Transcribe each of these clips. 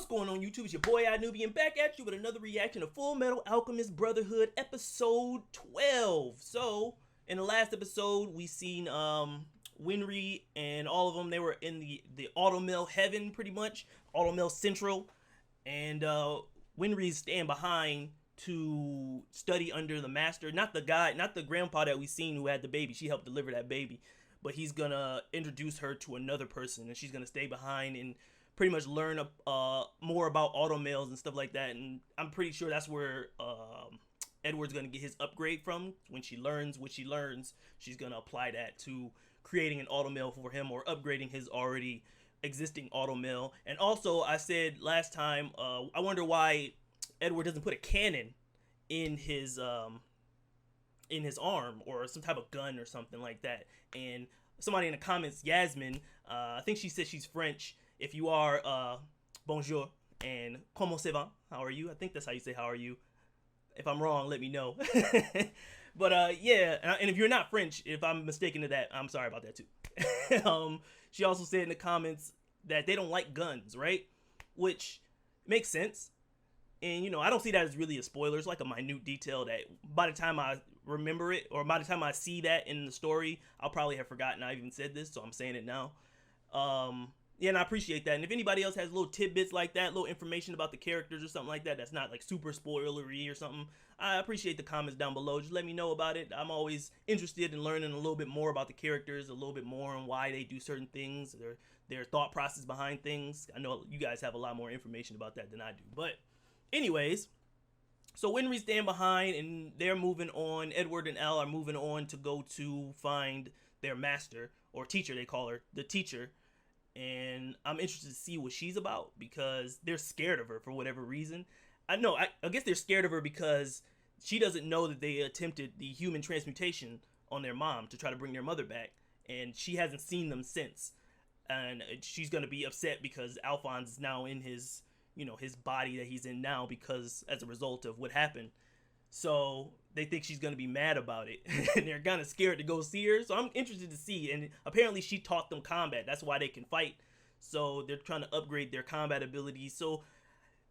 What's going on YouTube? It's your boy OddNoobian back at you with another reaction to FullMetal Alchemist Brotherhood episode 12. So, in the last episode, we seen Winry and all of them. They were in the Automill heaven, pretty much. Automill Central. And Winry's staying behind to study under the master. Not the guy, not the grandpa that we seen who had the baby. She helped deliver that baby. But he's gonna introduce her to another person, and she's gonna stay behind and pretty much learn more about automills and stuff like that. And I'm pretty sure that's where Edward's gonna get his upgrade from. When she learns what she learns, she's gonna apply that to creating an automill for him or upgrading his already existing automill. And also, I said last time, I wonder why Edward doesn't put a cannon in his arm or some type of gun or something like that. And somebody in the comments, Yasmin, I think she said she's French. If you are, bonjour, and comment ça va? How are you? I think that's how you say how are you. If I'm wrong, let me know. But yeah, and if you're not French, if I'm mistaken to that, I'm sorry about that too. She also said in the comments that they don't like guns, right? Which makes sense. And, you know, I don't see that as really a spoiler. It's like a minute detail that by the time I remember it, or by the time I see that in the story, I'll probably have forgotten I even said this, so I'm saying it now. Yeah, and I appreciate that. And if anybody else has little tidbits like that, little information about the characters or something like that, that's not like super spoilery or something, I appreciate the comments down below. Just let me know about it. I'm always interested in learning a little bit more about the characters, a little bit more on why they do certain things, their thought process behind things. I know you guys have a lot more information about that than I do. But anyways, so Winry's staying behind and they're moving on. Edward and Al are moving on to go to find their master, or teacher they call her, the teacher. And I'm interested to see what she's about because they're scared of her for whatever reason. I guess they're scared of her because she doesn't know that they attempted the human transmutation on their mom to try to bring their mother back. And she hasn't seen them since. And she's going to be upset because Alphonse is now in his, you know, his body that he's in now because as a result of what happened. So they think she's going to be mad about it. And they're kind of scared to go see her. So I'm interested to see. And apparently she taught them combat. That's why they can fight. So they're trying to upgrade their combat abilities. So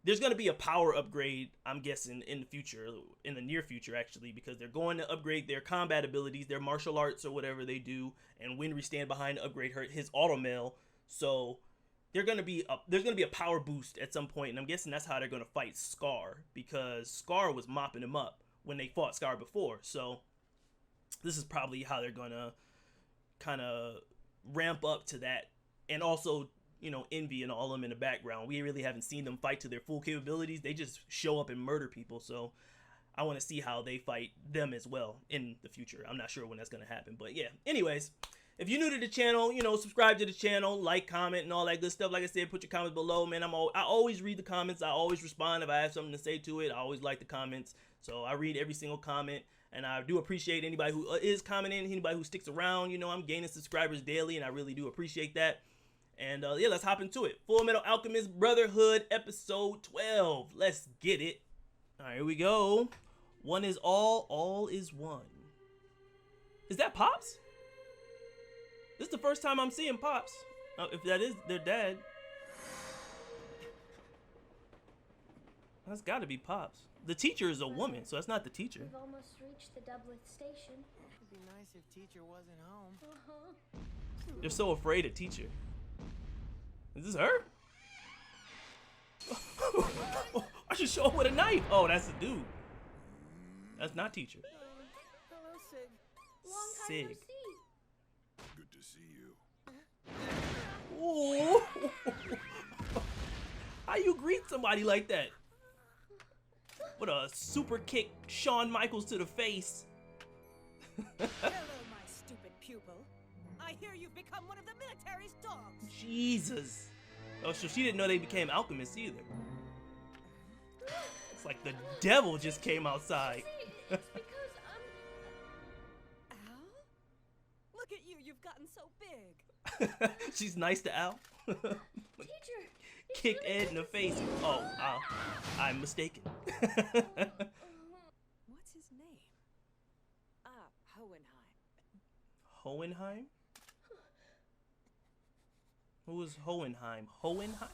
there's going to be a power upgrade, I'm guessing, in the future. In the near future, actually. Because they're going to upgrade their combat abilities. Their martial arts or whatever they do. And Winry stand behind to upgrade his automill. So there's gonna be a power boost at some point, and I'm guessing that's how they're gonna fight Scar, because Scar was mopping him up when they fought Scar before. So this is probably how they're gonna kind of ramp up to that, and also, you know, Envy and all of them in the background. We really haven't seen them fight to their full capabilities. They just show up and murder people. So I want to see how they fight them as well in the future. I'm not sure when that's gonna happen, but yeah. Anyways. If you're new to the channel, you know, subscribe to the channel, like, comment, and all that good stuff. Like I said, put your comments below, man. I always read the comments. I always respond if I have something to say to it. I always like the comments. So I read every single comment, and I do appreciate anybody who is commenting, anybody who sticks around. You know, I'm gaining subscribers daily, and I really do appreciate that. And yeah, let's hop into it. FullMetal Alchemist Brotherhood, episode 12. Let's get it. All right, here we go. One is all is one. Is that Pops? This is the first time I'm seeing Pops. If that is their dad. That's gotta be Pops. The teacher is a woman, so that's not the teacher. We've almost reached the Dublith station. It'd be nice if teacher wasn't home. They're so afraid of teacher. Is this her? I should show up with a knife. Oh, that's the dude. That's not teacher. Hello, Sig. Long time Sig. no see. Good to see you. Ooh. How you greet somebody like that? What a super kick Shawn Michaels to the face. Hello, my stupid pupil. I hear you've become one of the military's dogs. Jesus. Oh, so she didn't know they became alchemists either. It's like the devil just came outside. See, it's because Al? Look at you, you've gotten so big. She's nice to Al. teacher. Kicked Ed in the face. Oh, I'm mistaken. What's his name? Hohenheim. Hohenheim? Who was Hohenheim? Hohenheim?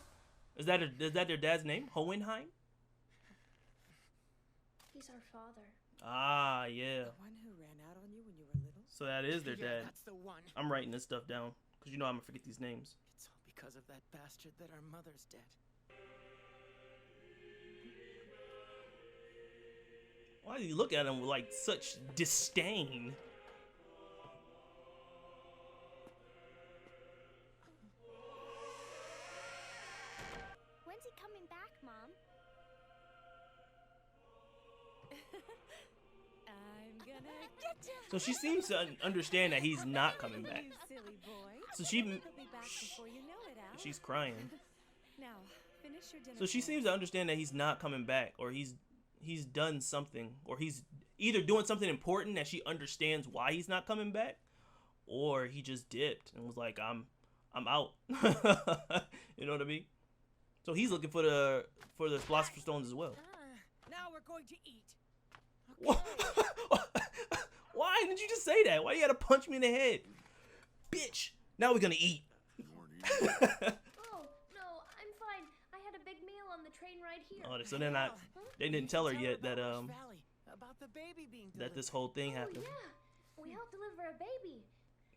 Is that their dad's name? Hohenheim? He's our father. Ah, yeah. The one who ran out on you when you were little? So that is their Yeah, dad. that's the one. I'm writing this stuff down because you know I'm gonna forget these names. It's all because of that bastard that our mother's dead. Why do you look at him with like such disdain? When's he coming back, Mom? I'm gonna get you. So she seems to understand that he's not coming back. You silly boy. So she, He'll be back before you know it, Al. she's crying. Now, finish your dinner. So she for seems us. to understand that he's not coming back, or he's done something, or he's either doing something important that she understands why he's not coming back, or he just dipped and was like, I'm out. You know what I mean? So he's looking for the Philosopher's Stones as well. Now we're going to eat. Why didn't you just say that? Why you gotta punch me in the head? Bitch, now we're gonna eat. You weren't eating. Oh, no, I'm fine. I had a big meal on the train ride here. Oh, so they're not, they didn't tell her yet that About Rush Valley, about the baby being that this delivered. whole thing Oh, happened. yeah. We helped deliver a baby.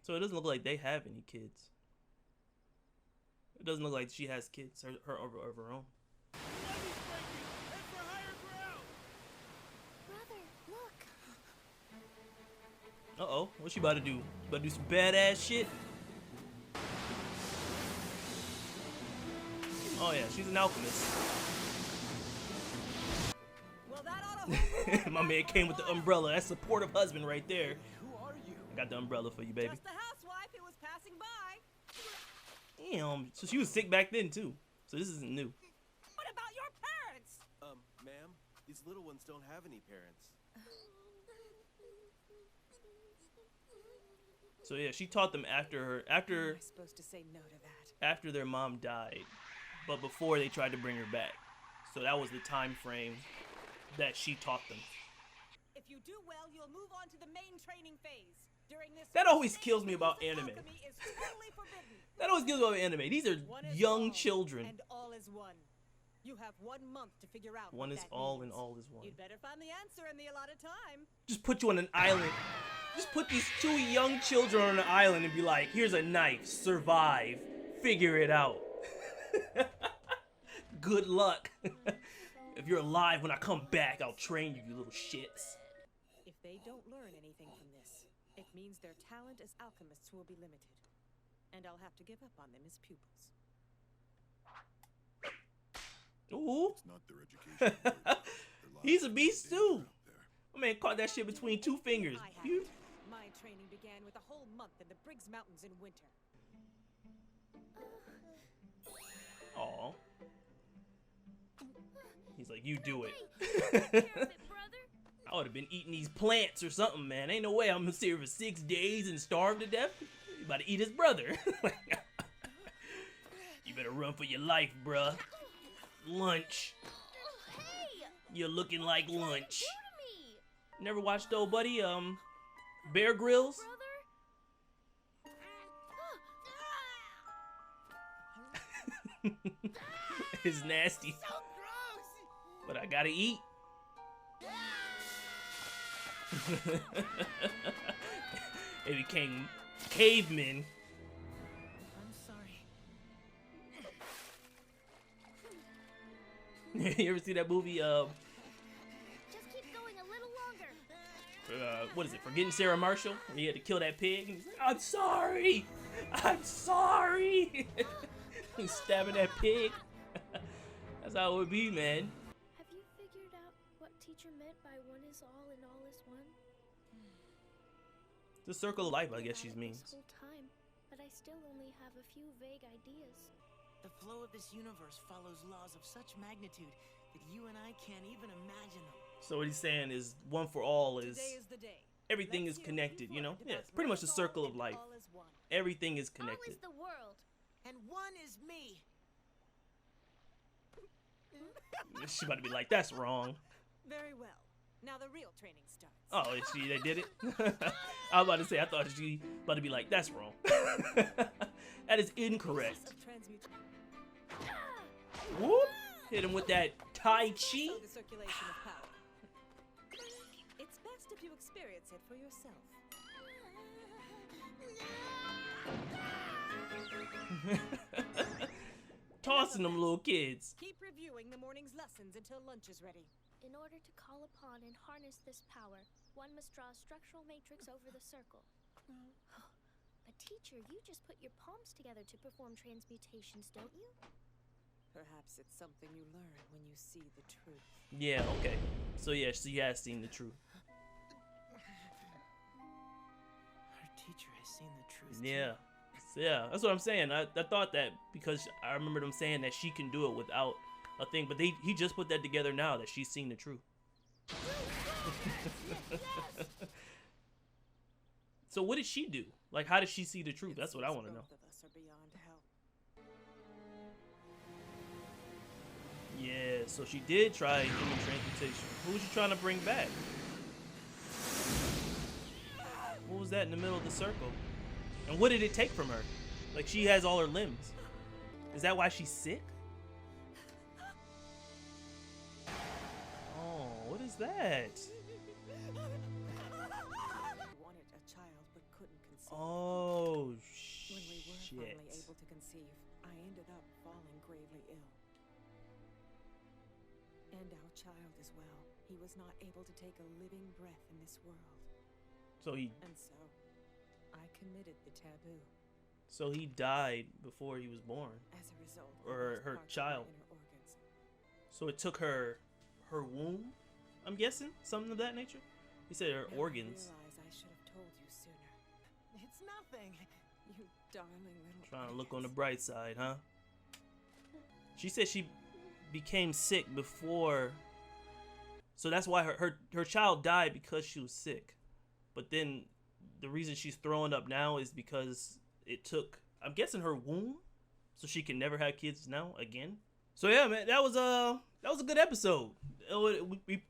So it doesn't look like they have any kids. It doesn't look like she has kids her of her own. Brother, look. Uh-oh, what's she about to do? About to do some badass shit? Oh yeah, she's an alchemist. Well, that ought to hold. My man came with the umbrella. That's supportive husband right there. Who are you? I got the umbrella for you, baby. Just a housewife who was passing by. Damn, so she was sick back then too. So this isn't new. What about your parents? Ma'am, these little ones don't have any parents. So yeah, she taught them after Am I supposed to say no to that? after their mom died, but before they tried to bring her back. So that was the time frame that she taught them. If you do well, you'll move on to the main training phase. During this That always phase, kills me about the use of anime. alchemy is totally forbidden. That always gives me about anime. These are One is young all, children. And all is one. You have 1 month to figure out One what is that all means. and all is one. You'd better find the answer in the allotted time. Just put you on an island. Just put these two young children on an island and be like, here's a knife, survive, figure it out. Good luck. If you're alive when I come back, I'll train you, you little shits. If they don't learn anything from this, it means their talent as alchemists will be limited. And I'll have to give up on them as pupils. Ooh, It's not their education. Their lives he's a are in beast danger too. out there. My man caught that shit between two fingers. I have You- it. My training began with a whole month in the Briggs Mountains in winter. Aw. He's like, you do it. Care of it, brother. I would have been eating these plants or something, man. Ain't no way I'm gonna sit here for 6 days and starve to death. You about to eat his brother. You better run for your life, bruh. Lunch. Hey! You're looking like lunch. Do to me, Never watched old buddy, Bear Grylls? brother. It's nasty. So gross! But I gotta eat. They became cavemen. I'm sorry. You ever see that movie, Just keep going a little longer. what is it, Forgetting Sarah Marshall? Where he had to kill that pig. And he's like, I'm sorry! I'm sorry! He's stabbing that pig. That's how it would be, man. Have you figured out what teacher meant by one is all and all is one? The circle of life, I guess she This means. whole time, but I still only have a few vague ideas. The flow of this universe follows laws of such magnitude that you and I can't even imagine them. So what he's saying is, one for all is, Today is the day. everything Let's is hear what connected, you've you know? learned Yeah, about it's pretty much the one is circle all of and life. all is one. Everything is All connected. is the world. And one is me. She's about to be like, that's wrong. Very well. Now the real training starts. Oh, see, they did it? I was about to say, I thought she about to be like, that's wrong. That is incorrect. Process of transmutation. Whoop. Hit him with that Tai Chi. Also the circulation of power. It's best if you experience it for yourself. Tossing them little kids. Keep reviewing the morning's lessons until lunch is ready. In order to call upon and harness this power, one must draw a structural matrix over the circle. But teacher, you just put your palms together to perform transmutations, don't you? Perhaps it's something you learn when you see the truth. Yeah, okay. So yeah, she has seen the truth. Our teacher has seen the truth. Yeah. Yeah, that's what I'm saying. I thought that because I remember them saying that she can do it without a thing, but he just put that together now that she's seen the truth. So what did she do? Like, how did she see the truth? That's what I want to know. Both of us are beyond help. Yeah, so she did try human transmutation. Who was she trying to bring back? What was that in the middle of the circle? And what did it take from her? Like, she has all her limbs. Is that why she's sick? Oh, what is that? Wanted a child but couldn't conceive. Oh, When we were shit. finally able to conceive, I ended up falling gravely ill. And our child as well. He was not able to take a living breath in this world. So he And so, I committed the taboo. So he died before he was born. As a result, I Or lost her parts of my child. inner organs. So it took her womb, I'm guessing, something of that nature. He said her Now I organs. realize I should have told you sooner. It's nothing. You darling little. Trying to look on the innocents. bright side, huh? She said she became sick before. So that's why her child died because she was sick. But then the reason she's throwing up now is because it took, I'm guessing, her womb, so she can never have kids now again. So yeah, man, that was a good episode. We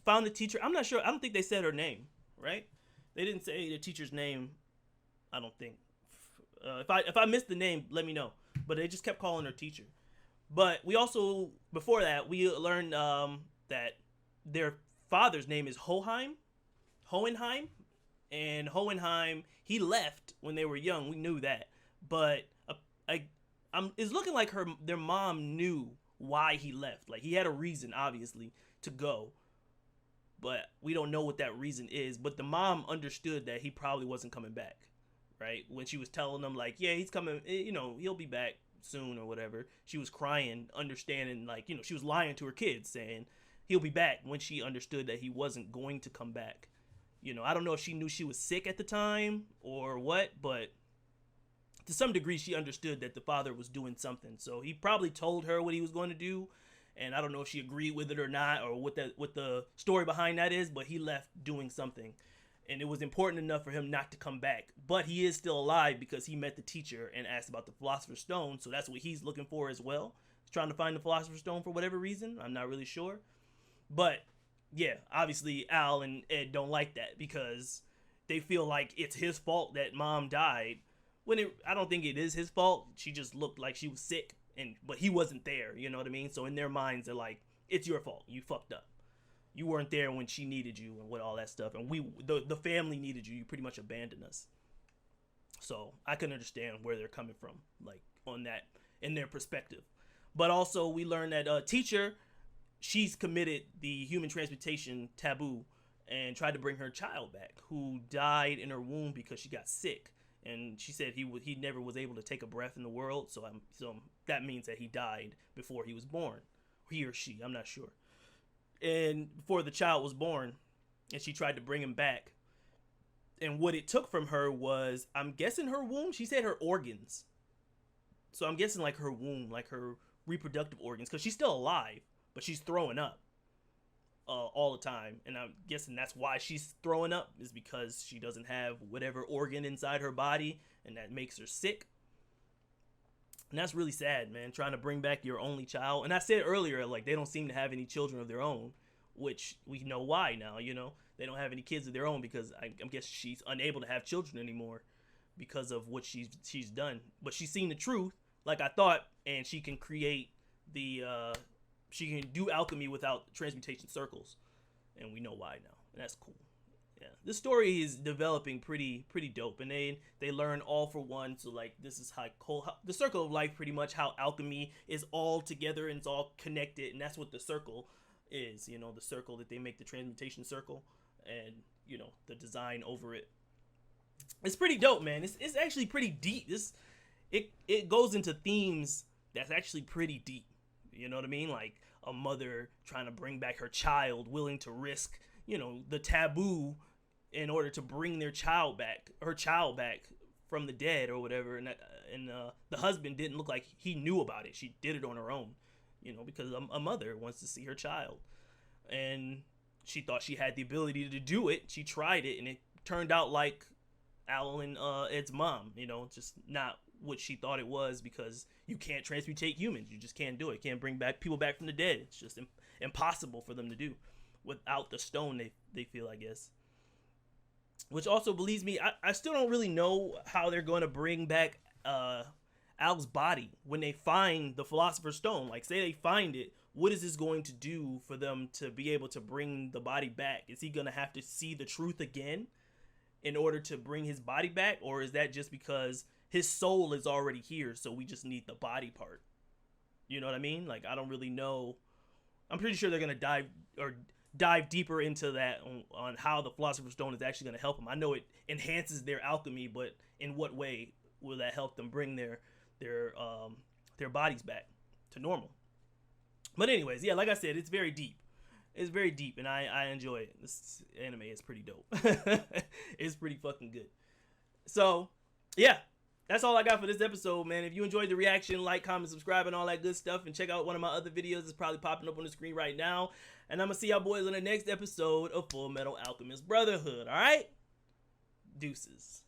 found the teacher. I'm not sure. I don't think they said her name, right? They didn't say the teacher's name. I don't think. If I missed the name, let me know. But they just kept calling her teacher. But we also, before that, we learned that their father's name is Hohenheim. And Hohenheim, he left when they were young. We knew that. But it's looking like their mom knew why he left. Like, he had a reason, obviously, to go. But we don't know what that reason is. But the mom understood that he probably wasn't coming back, right? When she was telling them, like, yeah, he's coming, he'll be back soon or whatever. She was crying, understanding, like, she was lying to her kids, saying he'll be back, when she understood that he wasn't going to come back. I don't know if she knew she was sick at the time or what, but to some degree she understood that the father was doing something. So he probably told her what he was going to do, and I don't know if she agreed with it or not, or what the story behind that is, but he left doing something. And it was important enough for him not to come back. But he is still alive because he met the teacher and asked about the Philosopher's Stone, so that's what he's looking for as well. He's trying to find the Philosopher's Stone for whatever reason. I'm not really sure. But yeah, obviously Al and Ed don't like that because they feel like it's his fault that mom died. I don't think it is his fault. She just looked like she was sick, but he wasn't there. You know what I mean? So in their minds, they're like, it's your fault. You fucked up. You weren't there when she needed you and all that stuff. And the family needed you. You pretty much abandoned us. So I can understand where they're coming from, like, on that, in their perspective. But also we learned that teacher, she's committed the human transmutation taboo and tried to bring her child back, who died in her womb because she got sick. And she said he never was able to take a breath in the world. So that means that he died before he was born. He or she, I'm not sure. And before the child was born, and she tried to bring him back. And what it took from her was, I'm guessing her womb. She said her organs. So I'm guessing like her womb, like her reproductive organs, because she's still alive, but she's throwing up all the time. And I'm guessing that's why she's throwing up, is because she doesn't have whatever organ inside her body, and that makes her sick. And that's really sad, man, trying to bring back your only child. And I said earlier, like, they don't seem to have any children of their own, which we know why now, They don't have any kids of their own because I'm guessing she's unable to have children anymore because of what she's done. But she's seen the truth, like I thought, and she can create she can do alchemy without transmutation circles, and we know why now. And that's cool. Yeah, this story is developing pretty dope, and they learn all for one. So like this is how the circle of life, pretty much how alchemy is all together and it's all connected, and that's what the circle is. You know, the circle that they make the transmutation circle, and you know the design over it. It's pretty dope, man. It's actually pretty deep. It goes into themes that's actually pretty deep. You know what I mean? Like a mother trying to bring back her child, willing to risk, you know, the taboo in order to bring her child back from the dead or whatever. And the husband didn't look like he knew about it. She did it on her own, you know, because a mother wants to see her child, and she thought she had the ability to do it. She tried it, and it turned out like Al and Ed's mom, you know, just not what she thought it was, because you can't transmutate humans. You just can't do it. Can't bring back people back from the dead. It's just impossible for them to do without the stone, they feel, I guess. Which also believes me, I still don't really know how they're going to bring back Al's body when they find the Philosopher's Stone. Like, say they find it, what is this going to do for them to be able to bring the body back? Is he going to have to see the truth again in order to bring his body back? Or is that just because his soul is already here, so we just need the body part? You know what I mean? Like, I don't really know. I'm pretty sure they're going to dive deeper into that on how the Philosopher's Stone is actually going to help them. I know it enhances their alchemy, but in what way will that help them bring their bodies back to normal? But anyways, yeah, like I said, it's very deep. It's very deep, and I enjoy it. This anime is pretty dope. It's pretty fucking good. So, yeah, that's all I got for this episode, man. If you enjoyed the reaction, like, comment, subscribe, and all that good stuff. And check out one of my other videos. It's probably popping up on the screen right now. And I'm going to see y'all boys on the next episode of FullMetal Alchemist Brotherhood, all right? Deuces.